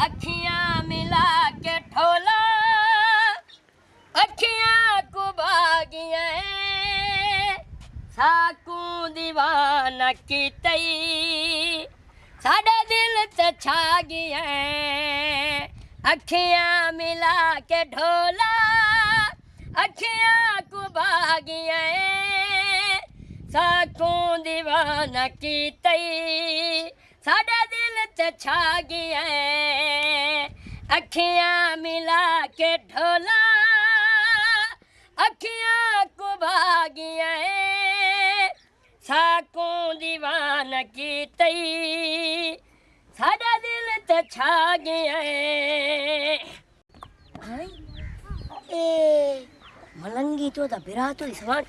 अखियां मिला के ठोला अखियां को भागियां साकू दीवाना की तई साडे दिल ते छा गया अखियां मिला के ढोला अखियां को भागियां साकू दीवाना की तई साडे दिल ते छा गया अखियां मिला के ढोला अखियां को भागियां साकू दीवाना की तई साडा दिल ते छा गया ए मलंगी तो दा बिरा तो इसवान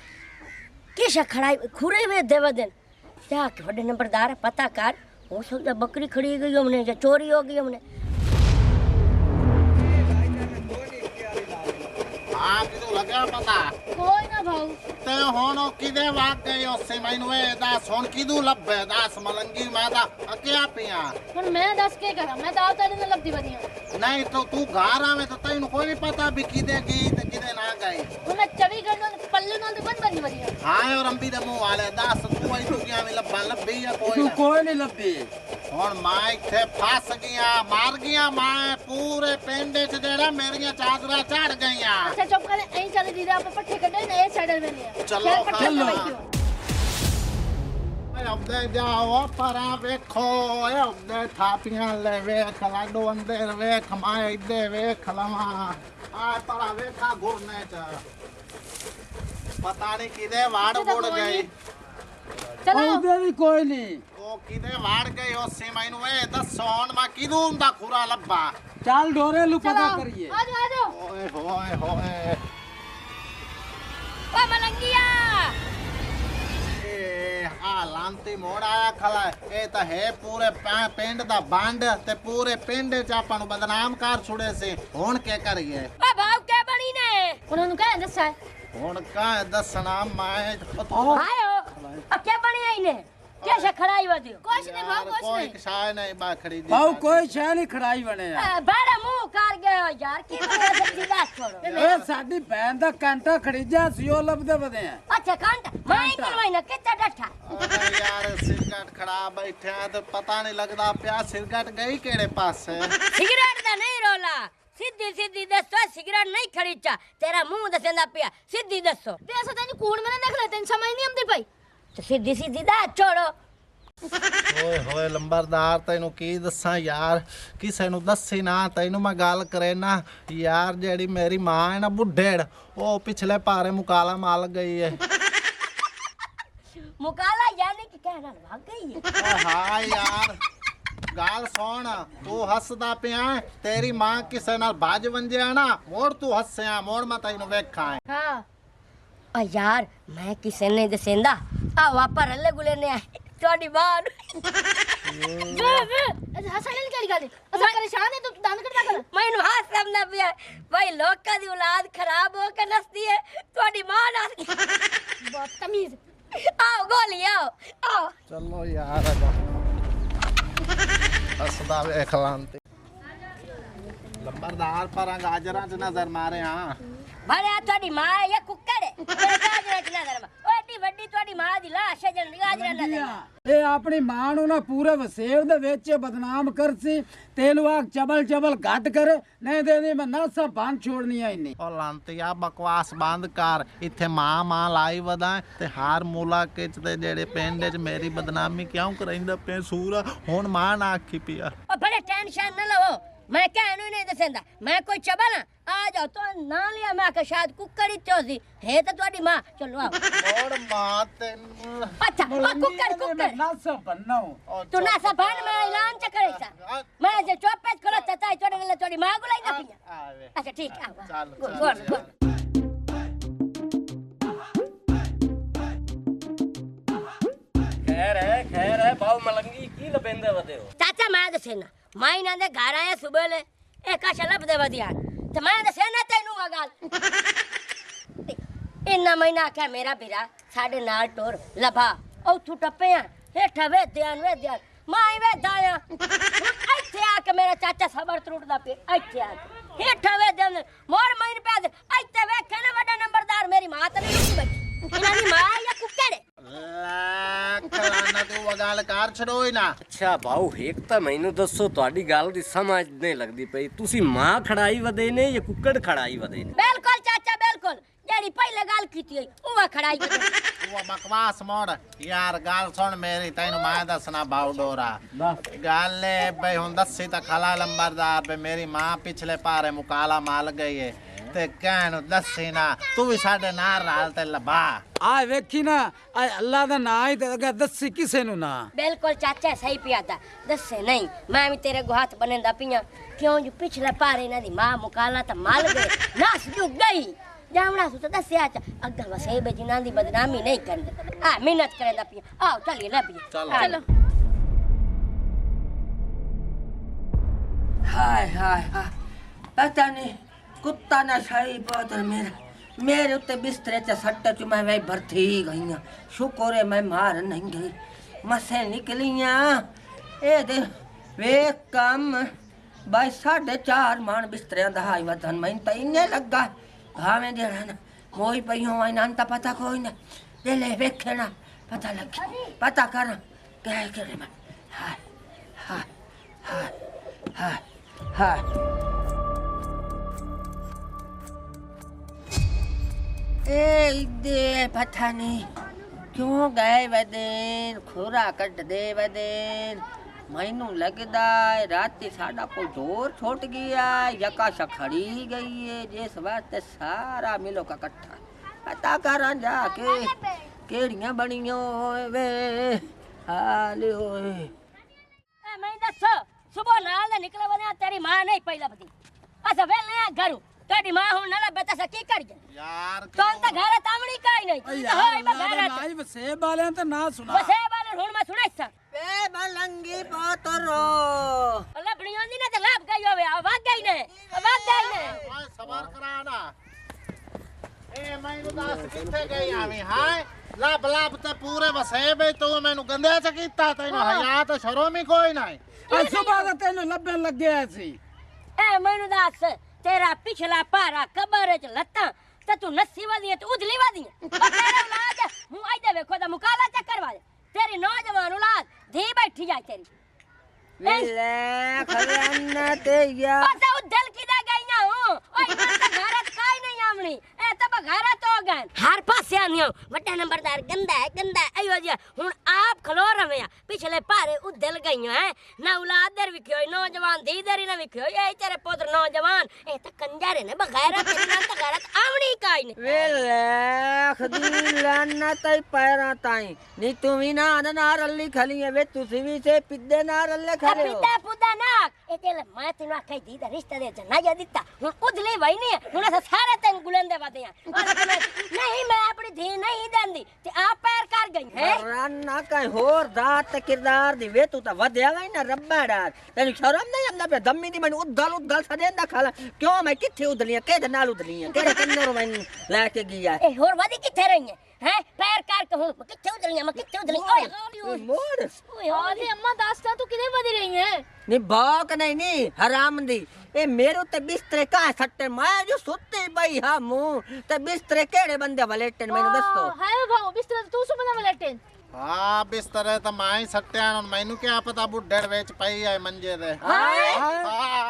केशा खड़ाई खुरे वे देवदन क्या के बड़े नंबरदार पता कर हो सकता बकरी खड़ी गई हमने या चोरी हो गई हमने किदू लगा पता कोई ना भाऊ ते होनो किदे वाग गई ओसे मैनू ए दस हुन किदू लब्बे दस मलंगी मैं ता अकिया पिया पर मैं दस के करा मैं तो तेरे ने लबदी बदिया नहीं तो तू घर आवे तो तैनू कोई नहीं पता भी किदे गई ते किदे ना गई मैं 24 घंटे पल्ले नाल बंद बनी बदिया हां और अंबी दे मुंह वाले दस तू आई तू क्या में लब्बा लब्बी या कोई तू कोई नहीं लब्बी हुन मैं इथे फस गया मार गया मैं पूरे पिंड च जेड़ा मेरियां चादरां चढ़ गईयां अच्छा चुप कर ऐ चल दीदी आप पट्ठे कड्डे ने साइड में ले चलो चलो अपने जाओ परा वेखो अपने थापियां ले वेख लाडो अंदर वेख माए इदे वेख लवा आ परा वेखा घुरने च पता नहीं किदे वाड़ बुड़ गई चलो उधर भी कोई नहीं ओ किदे वाड़ गई ओसे मैनू ए दसोन मा किदू हुंदा खुरा लब्बा चल डोरे लू पता करिए आ जाओ ओए होए होए ओ मलंगिया आ लांती मोड़ आया खला ए ता है पूरे पिंड दा बंड ते पूरे पिंड च आपा नु बदनाम कर छुड़े से हुन के करिए ओ भाव के बनी ने उन्होंने कहा दसा हुन का दसना मैं आयो अब के बनी आई ने कैसे खड़ाई वदी कुछ नहीं भाऊ कुछ कोई नहीं शाय नहीं बाखड़ी दी भाऊ कोई शह नहीं खड़ाई बने बड़ा मुंह कर गए हो यार की बड़ा सीधा छोड़ो ए साडी बहन दा कांटा खड़ीजा सियो लबदे बदे हैं अच्छा कांटा मैं करवाई ना कितना डठा अरे यार सिरगट खड़ा बैठा तो पता नहीं लगदा प्या सिरगट गई केड़े पासे सिगरेट दा नहीं रोला सीधी सीधी दसो सिगरेट नहीं खड़ीचा तेरा मुंह दसेंदा पिया सीधी दसो ते ऐसा तेन कूड़ में देख ले तेन समझ नहीं आंदी भाई तो सीधी सीधी दा छोड़ो ओए होए लंबरदार तैनू की दसा यार किसे नु दसी ना तैनू मैं गल करे ना यार जेड़ी मेरी मां है ना बुढ़ेड़ ओ पिछले पारे मुकाला माल गई है मुकाला यानी कि कहना भाग गई है हाँ यार गल सुन तू हसदा पिया तेरी मां किसे नाल बाज वंजिया ना मोड़ तू हसया मोड़ मैं तैनू वेखा है हां ओ यार मैं किसे नहीं दसेंदा आ वापर हल्ले गुले ने आए थोड़ी बात अच्छा हसन की गल अच्छा परेशान है तू दान करदा कर मैनू हाथ समझना पिया भाई लोका दी औलाद खराब हो के नसदी है थोड़ी मां ना बदतमीज आओ गोली आओ चलो यार हसदा वेख लांती लंबरदार पर गाजरा च नजर मारे हां भले थोड़ी मां या कुक्कड़ है तेरे गाजरा च नजर मार ओ एडी वड्डी थोड़ी मां दी लाश है जन गाजरा नजर ए अपनी मां नु ना पूरे वसेव दे विच बदनाम करसी तेलू आग चबल चबल घट कर नहीं दे दी मैं नसा बांध छोड़नी है इन्नी ओ लांतिया बकवास बंद कर इथे मां लाई वदा ते हार मूला के ते जेड़े पिंड च मेरी बदनामी क्यों करैंदा पे सूरा हुन मां ना आखी पिया ओ बड़े टेंशन न लो मैं कहनू नहीं दसेंदा मैं कोई चबल आ जाओ तो ना लिया मैं के शायद कुक्कड़ ही चोसी है तो तुम्हारी मां चलो आओ और मां ते अच्छा ओ कुक्कड़ नसा बनना तू ना सभान में ऐलान चकरे सा मैं जे चौपेच करो तता तोड़े गले तोड़ी मां को लाई ना पिया आवे अच्छा ठीक है चल गुड खैर है भाव मलंगी की लबेंदे वदे हो चाचा मैं दसेना मैं ना दे घर आया सुबह ले एक का शलब दे वदिया तो मैं दसेना तेनू आ गल इन्ना महीना क्या मेरा बिरा साडे नाल टोर लभा औ तू टपे हेठा वे ध्यान माई वे दाया इथे आ के मेरा चाचा सबर त्रुटदा पे ਇੱਥੇ ਆ ਕੇ ਹੇਠਾਂ ਵੇ ਦੇ ਮੋੜ ਮਹੀਨ ਪੈ ਦੇ ਇੱਥੇ ਵੇਖੇ ਨਾ ਵੱਡਾ ਨੰਬਰਦਾਰ ਮੇਰੀ ਮਾਂ ਤੇ ਨਹੀਂ ਬੈਠੀ ਇਹਨਾਂ ਦੀ ਮਾਂ ਜਾਂ ਕੁੱਕੜ ਕਲਾਨਾ ਤੂੰ ਉਹ ਗੱਲ ਕਰ ਛੜੋ ਹੀ ਨਾ ਅੱਛਾ ਬਾਉ ਇੱਕ ਤਾਂ ਮੈਨੂੰ ਦੱਸੋ ਤੁਹਾਡੀ ਗੱਲ ਦੀ ਸਮਝ ਨਹੀਂ ਲੱਗਦੀ ਪਈ ਤੁਸੀਂ ਮਾਂ ਖੜਾਈ ਵਦੇ ਨੇ ਜਾਂ ਕੁੱਕੜ ਖੜਾਈ ਵਦੇ ਨੇ ਬਿਲਕੁਲ ਚਾਚਾ ਬਿਲਕੁਲ ਜਿਹੜੀ ਪਹਿਲੇ ਗੱਲ ਕੀਤੀ ਹੋਈ ਉਹ ਖੜਾਈ ਕੀਤੀ ਉਹ ਬਕਵਾਸ ਮੋੜ ਯਾਰ ਗੱਲ ਸੁਣ ਮੇਰੀ ਤੈਨੂੰ ਮੈਂ ਦੱਸਣਾ ਬਾਉ ਡੋਰਾ ਗੱਲ ਏ ਬਈ ਹੁਣ ਦੱਸੀ ਤਾਂ ਖਲਾ ਲੰਬਰਦਾਰ ਬਈ ਮੇਰੀ ਮਾਂ ਪਿਛਲੇ ਪਾਰੇ ਮੁਕਾਲਾ ਮਾਲ ਗਈ ਏ ਤੇ ਕਹਿਣ ਦੱਸੀ ਨਾ ਤੂੰ ਵੀ ਸਾਡੇ ਨਾਲ ਰਲ ਤੇ ਲਬਾ ਆ ਵੇਖੀ ਨਾ ਆ ਅੱਲਾ ਦਾ ਨਾਂ ਹੀ ਤੇ ਅਗਾ ਦੱਸੀ ਕਿਸੇ ਨੂੰ ਨਾ ਬਿਲਕੁਲ ਚਾਚਾ ਸਹੀ ਪਿਆਦਾ ਦੱਸੇ ਨਹੀਂ ਮੈਂ ਵੀ ਤੇਰੇ ਹੱਥ ਬੰਨਦਾ ਪਈਆਂ ਕਿਉਂ ਜੋ ਪਿਛਲੇ ਪਾਰੇ ਇਹਨਾਂ ਦੀ ਮਾਂ ਮੁਕਾਲਾ ਤਾਂ ਮਲ ਗਏ ਨਸ ਜੁ ਗਈ ਜਾਵਣਾ ਸੁ ਤਾਂ ਦੱਸਿਆ ਚ ਅੱਗਾ ਵਸੇ ਬਜਿਨਾਂ ਦੀ ਬਦਨਾਮੀ ਨਹੀਂ ਕਰਦੇ ਆ ਮਿਹਨਤ ਕਰਦਾ ਪਿਆ ਆਓ ਚੱਲੀਏ ਲੈ ਪਈਏ चलो हाय हाय हाय पता नहीं कुत्ता ना शाही बहुत मेरे उत्ते बिस्तरे च सट्ट च मैं वही भरती गई हाँ शुक्र है मैं मार नहीं गई मसे निकलियां ए दे वे कम भाई 4.5 मान बिस्तरे दा हाई वधन मैं तो इन्ने लगा भावे देना ना मोई पई हो ना ता पता कोई ना दे ले वेखना पता लगे पता कर क्या करे मैं हाय हाय हाय हाय हाय दे पता नहीं क्यों गए वदेन खोरा कट दे वदेन मैनू लगदा है राती साडा को जोर छोट गया यका खड़ी गई है जिस वास्ते सारा मिलो का कट्ठा पता करा जाके केड़ियां बनियो वे हाल ओए ਮੈਂ ਦੱਸੋ ਸੁਬਹ ਨਾਲ ਦੇ ਨਿਕਲੇ ਬਣਾ ਤੇਰੀ ਮਾਂ ਨਹੀਂ ਪਹਿਲਾਂ ਬਦੀ ਅਸਾਂ ਵੇਲੇ ਘਰੂ ਤੁਹਾਡੀ ਮਾਂ ਹੁਣ ਨਾ ਲੱਭੇ ਤਾਂ ਕੀ ਕਰੀਏ ਯਾਰ ਤੂੰ ਤਾਂ ਘਰ ਤਾਵਣੀ ਕਾਈ ਨਹੀਂ ਹੋਈ ਮੈਂ ਘਰ ਨਾਈ ਵਸੇਬ ਵਾਲਿਆਂ ਤੇ ਨਾ ਸੁਣਾ ਬਸੇ ਬਾਲੇ ਹੁਣ ਮੈਂ ਸੁਣਾਇਸਾ वे मलंगी पोतरो ਲੱਭਣੀਆਂ ਦੀ ਨਾ ਤੇ ਲੱਭ ਗਈ ਹੋਵੇ ਆ ਵਗ ਗਈ ਨੇ ਵਗ ਗਈ ਨੇ ਓਏ ਸਬਰ ਕਰਾ ਨਾ ਇਹ ਮੈਨੂੰ ਦੱਸ ਕਿੱਥੇ ਗਈ ਆਵੀਂ ਹਾਂ ਲੱਭ ਲੱਭ ਤੇ ਪੂਰੇ ਵਸੇਬੇ ਤੂੰ ਮੈਨੂੰ ਗੰਦੇ ਚ ਕੀਤਾ ਤੈਨੂੰ ਹਯਾ ਤਾਂ ਸ਼ਰਮ ਹੀ ਕੋਈ ਨਹੀਂ ਆ ਸੁਬਾ ਦਾ ਤੈਨੂੰ ਲੱਭਣ ਲੱਗਿਆ ਸੀ ਐ ਮੈਨੂੰ ਦੱਸ ਤੇਰਾ ਪਿਛਲਾ ਭਾਰਾ ਕਬਰ ਚ ਲੱਤਾਂ ਤੇ ਤੂੰ ਨੱਸੀ ਵਾਦੀ ਤੇ ਉਧਲੀ ਵਾਦੀ ਤੇਰਾ ਔਲਾਦ ਹੂੰ ਆਇਦੇ ਵੇਖੋ ਦਾ ਮੁਕਾਲਾ ਚੱਕਰ ਵਾਲੇ तेरी नौजवान औलाद धी बैठी जाए तेरी ले खजाना ते या बस उधल की दा गई ना हूं ओए इधर घरत काई नहीं आमणी ए तब घरत हो गए हर पासे आनियो बड़ा नंबरदार गंदा है अयो जी हुन आप खलो रवे पिछले पारे उधल गई है ना औलाद दर विखयो नौजवान धी दरी ना विखयो ए तेरे पुत्र नौजवान ए त कंजारे ने बगैर तेरी ना त घरत आमणी काई ने वे ले खदीलाना ते पैरा ताई नी तू भी ना रल्ली खली है वे तुसी भी से पिद्दे ना रल्ले खले हो पिता पुदा ना ए तेल मैं तेनु कही दी दा रिश्ता दे जनाया दिता हुन उधली वही नहीं हुन अस सारे तन गुलंदे वदे नहीं मैं अपनी धी नहीं देंदी ते आप पैर कर गई है राना कहीं होर दात ते किरदार दी वे तू ता वदया गई ना रब्बाड़ा तेनु शर्म नहीं आंदा पे दम्मी दी मैनू उदल सदेंदा खाला क्यों मैं किथे उदलियां केदे नाल उदलियां केड़े कन्नरो मैं लेके गया ए होर वदी किथे रही है पैर कर के हूं किथे उदलियां मैं किथे उदली ओए मोड़ ओए आदि अम्मा दास्ता तू किधे बदी रही है नी बाक नहीं हराम दी ए मेरे ते बिस्तरे का सट्टे मैं जो सुत्ती पई हा मुंह ते बिस्तरे केड़े बंदे वलेटन मैनू दसो हाय भाऊ बिस्तर तू सो बना वलेटन ਹਾਂ ਬਿਸਤਰੇ ਤਾਂ ਮੈਂ ਹੀ ਸੱਟਿਆ ਹੁਣ ਮੈਨੂੰ ਕੀ ਪਤਾ ਬੁੱਢੜ ਵਿੱਚ ਪਈ ਐ ਮੰਜੇ ਤੇ हाय ਹਾਂ